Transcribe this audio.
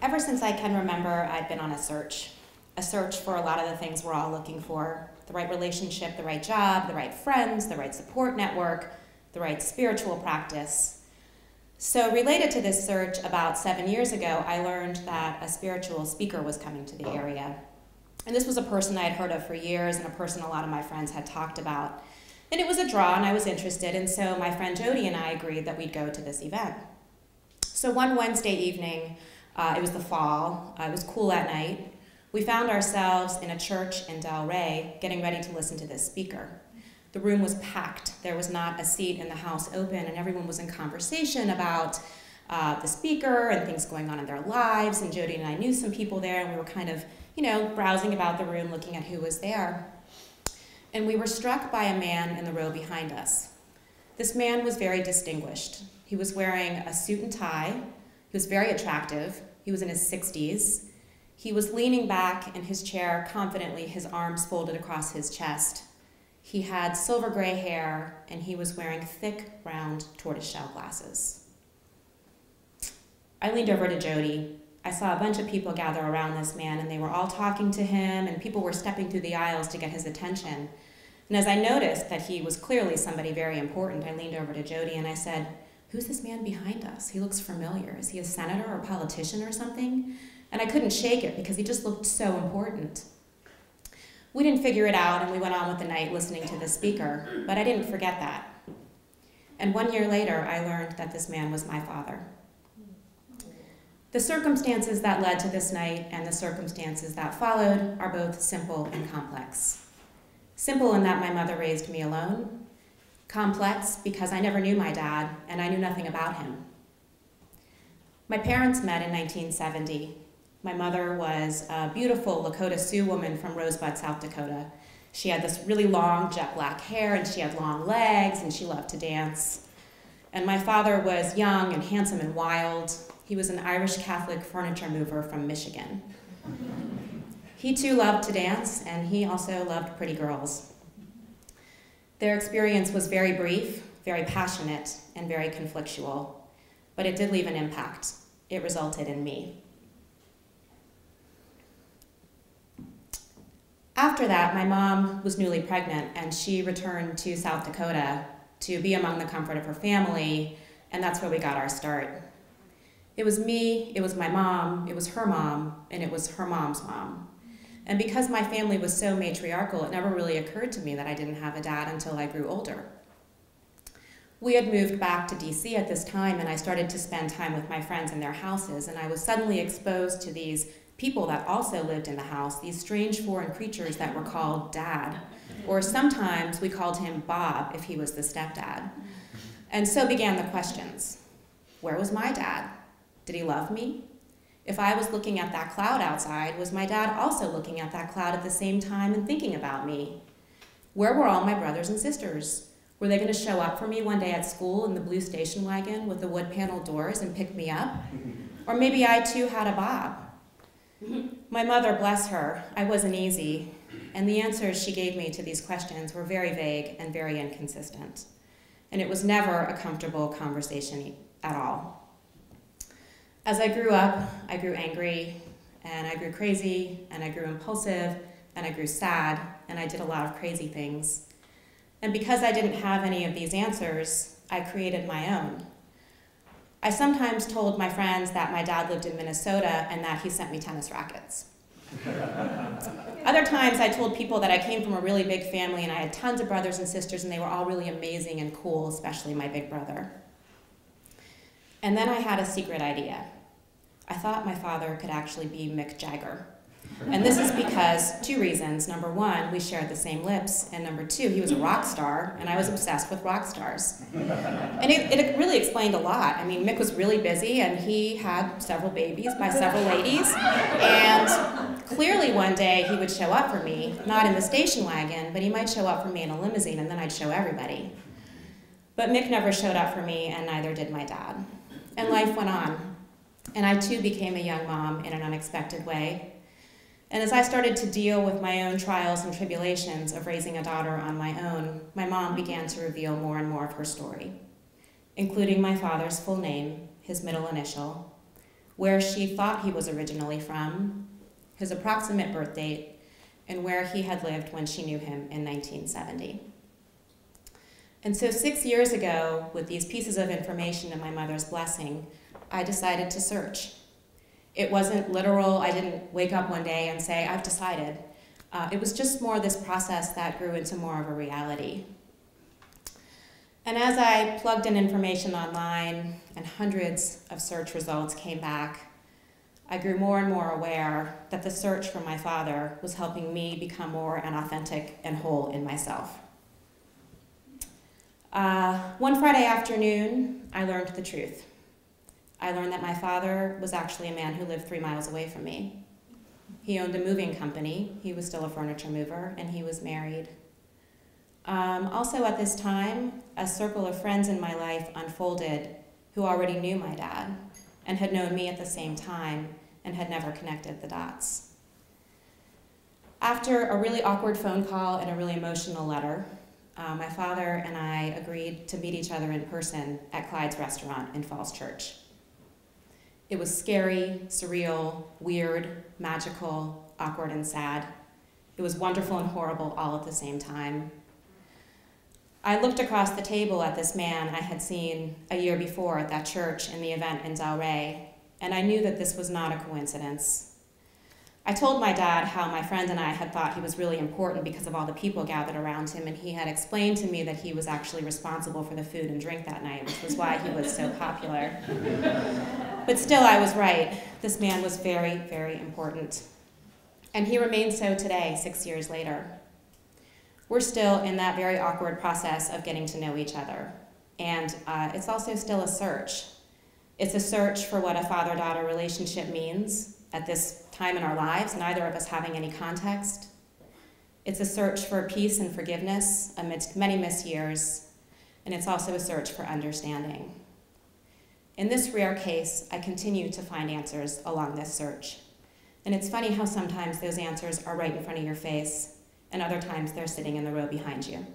Ever since I can remember, I've been on a search for a lot of the things we're all looking for: the right relationship, the right job, the right friends, the right support network, the right spiritual practice. So related to this search, about 7 years ago, I learned that a spiritual speaker was coming to the area. And this was a person I had heard of for years and a person a lot of my friends had talked about. And it was a draw and I was interested, and so my friend Jody and I agreed that we'd go to this event. So one Wednesday evening, it was the fall, it was cool at night, we found ourselves in a church in Del Rey getting ready to listen to this speaker. The room was packed. There was not a seat in the house open, and everyone was in conversation about the speaker and things going on in their lives, and Jody and I knew some people there, and we were kind of, browsing about the room looking at who was there. And we were struck by a man in the row behind us. This man was very distinguished. He was wearing a suit and tie. He was very attractive. He was in his 60s. He was leaning back in his chair confidently, his arms folded across his chest. He had silver gray hair, and he was wearing thick, round tortoiseshell glasses. I leaned over to Jody. I saw a bunch of people gather around this man, and they were all talking to him, and people were stepping through the aisles to get his attention. And as I noticed that he was clearly somebody very important, I leaned over to Jody and I said, "Who's this man behind us? He looks familiar. Is he a senator or a politician or something?" And I couldn't shake it because he just looked so important. We didn't figure it out, and we went on with the night listening to the speaker, but I didn't forget that. And 1 year later, I learned that this man was my father. The circumstances that led to this night and the circumstances that followed are both simple and complex. Simple in that my mother raised me alone. Complex because I never knew my dad and I knew nothing about him. My parents met in 1970. My mother was a beautiful Lakota Sioux woman from Rosebud, South Dakota. She had this really long jet black hair and she had long legs and she loved to dance. And my father was young and handsome and wild. He was an Irish Catholic furniture mover from Michigan. He too loved to dance, and he also loved pretty girls. Their experience was very brief, very passionate, and very conflictual, but it did leave an impact. It resulted in me. After that, my mom was newly pregnant, and she returned to South Dakota to be among the comfort of her family, and that's where we got our start. It was me, it was my mom, it was her mom, and it was her mom's mom. And because my family was so matriarchal, it never really occurred to me that I didn't have a dad until I grew older. We had moved back to DC at this time, and I started to spend time with my friends in their houses, and I was suddenly exposed to these people that also lived in the house, these strange foreign creatures that were called Dad, or sometimes we called him Bob if he was the stepdad. And so began the questions. Where was my dad? Did he love me? If I was looking at that cloud outside, was my dad also looking at that cloud at the same time and thinking about me? Where were all my brothers and sisters? Were they going to show up for me one day at school in the blue station wagon with the wood panel doors and pick me up? Or maybe I too had a Bob. My mother, bless her, I wasn't easy, and the answers she gave me to these questions were very vague and very inconsistent. And it was never a comfortable conversation at all. As I grew up, I grew angry, and I grew crazy, and I grew impulsive, and I grew sad, and I did a lot of crazy things. And because I didn't have any of these answers, I created my own. I sometimes told my friends that my dad lived in Minnesota and that he sent me tennis rackets. Other times I told people that I came from a really big family and I had tons of brothers and sisters and they were all really amazing and cool, especially my big brother. And then I had a secret idea. I thought my father could actually be Mick Jagger. And this is because 2 reasons. Number 1, we shared the same lips, and number 2, he was a rock star, and I was obsessed with rock stars. And it really explained a lot. I mean, Mick was really busy, and he had several babies by several ladies, and clearly one day he would show up for me, not in the station wagon, but he might show up for me in a limousine, and then I'd show everybody. But Mick never showed up for me, and neither did my dad. And life went on, and I too became a young mom in an unexpected way. And as I started to deal with my own trials and tribulations of raising a daughter on my own, my mom began to reveal more and more of her story, including my father's full name, his middle initial, where she thought he was originally from, his approximate birth date, and where he had lived when she knew him in 1970. And so 6 years ago, with these pieces of information and my mother's blessing, I decided to search. It wasn't literal. I didn't wake up one day and say, I've decided. It was just more this process that grew into more of a reality. And as I plugged in information online and hundreds of search results came back, I grew more and more aware that the search for my father was helping me become more and authentic and whole in myself. One Friday afternoon, I learned the truth. I learned that my father was actually a man who lived 3 miles away from me. He owned a moving company, he was still a furniture mover, and he was married. Also at this time, a circle of friends in my life unfolded who already knew my dad and had known me at the same time and had never connected the dots. After a really awkward phone call and a really emotional letter, my father and I agreed to meet each other in person at Clyde's restaurant in Falls Church. It was scary, surreal, weird, magical, awkward, and sad. It was wonderful and horrible all at the same time. I looked across the table at this man I had seen a year before at that church in the event in Delray, and I knew that this was not a coincidence. I told my dad how my friend and I had thought he was really important because of all the people gathered around him, and he had explained to me that he was actually responsible for the food and drink that night, which was why he was so popular. But still, I was right. This man was very, very important. And he remains so today, 6 years later. We're still in that very awkward process of getting to know each other. And it's also still a search. It's a search for what a father-daughter relationship means at this time in our lives, neither of us having any context. It's a search for peace and forgiveness amidst many missed years, and it's also a search for understanding. In this rare case, I continue to find answers along this search. And it's funny how sometimes those answers are right in front of your face, and other times they're sitting in the row behind you.